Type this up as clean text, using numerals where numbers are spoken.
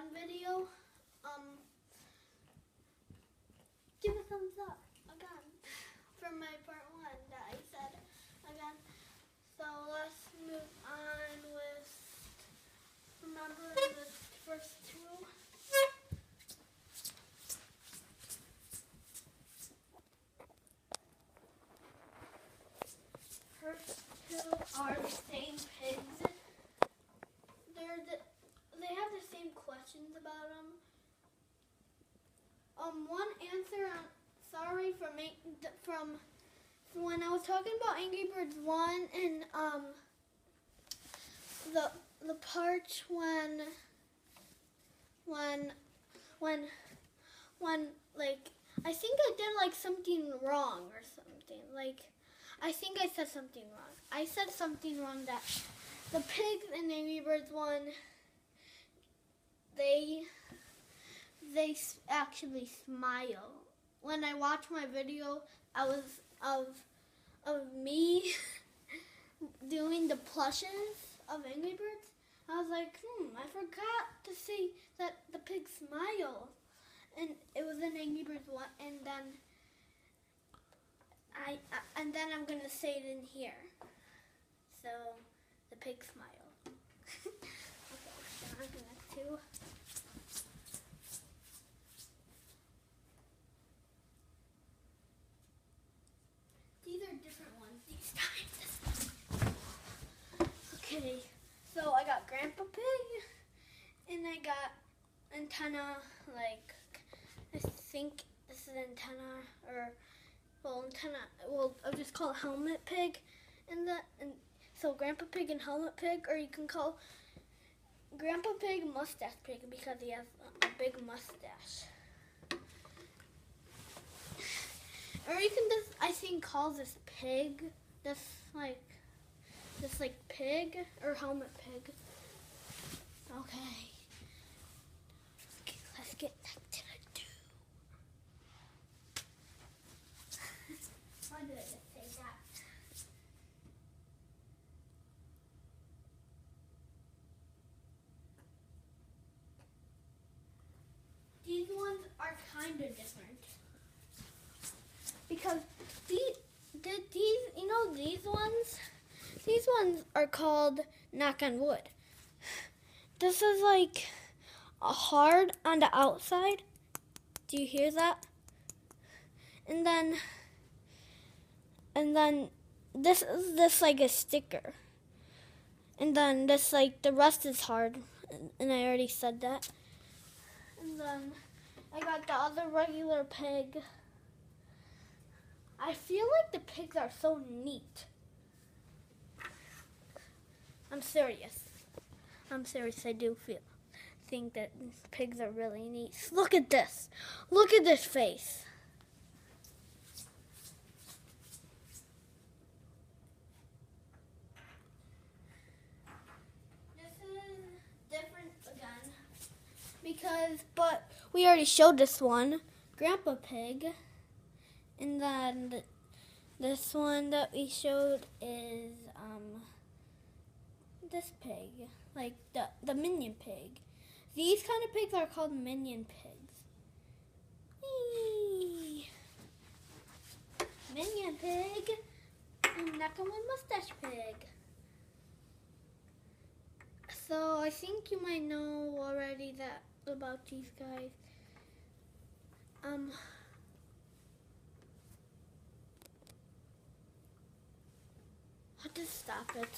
1 video. Give a thumbs up again for my part 1 that I said again. So let's move on with, remember the first 2? First 2 are the same pigs. They have the same questions about them. One answer, sorry for from when I was talking about Angry Birds 1 and the part when like I think I did like something wrong or something. Like I think I said something wrong. I said something wrong that the pigs in Angry Birds 1 they actually smile. When I watched my video, I was of me doing the plushes of Angry Birds. I was like, I forgot to say that the pigs smile, and it was in Angry Birds 1, and then I'm gonna say it in here. So the pigs smile. Okay, so on to the next 2. These are different ones these times. Okay, so I got Grandpa Pig, and I got antenna, like, I think this is antenna, or, well, antenna, well, I'll just call it Helmet Pig, and so Grandpa Pig and Helmet Pig, or you can call Grandpa Pig Mustache Pig because he has a big mustache. Or you can just, I think, call this pig, this pig, or Helmet Pig. Okay. Let's get back to the 2. Why did I just say that? These ones are kind of different. Because these ones are called Knock on Wood. This is like a hard on the outside. Do you hear that? And then this is this like a sticker. And then this like the rest is hard, and I already said that. And then I got the other regular pig. I feel like the pigs are so neat. I'm serious. I do think that pigs are really neat. Look at this. Look at this face. This is different again. But we already showed this one, Grandpa Pig. And then this one that we showed is this pig, like the minion pig. These kind of pigs are called minion pigs. Whee! Minion pig and Knock on Wood Mustache Pig. So I think you might know already that about these guys. I'll just stop it.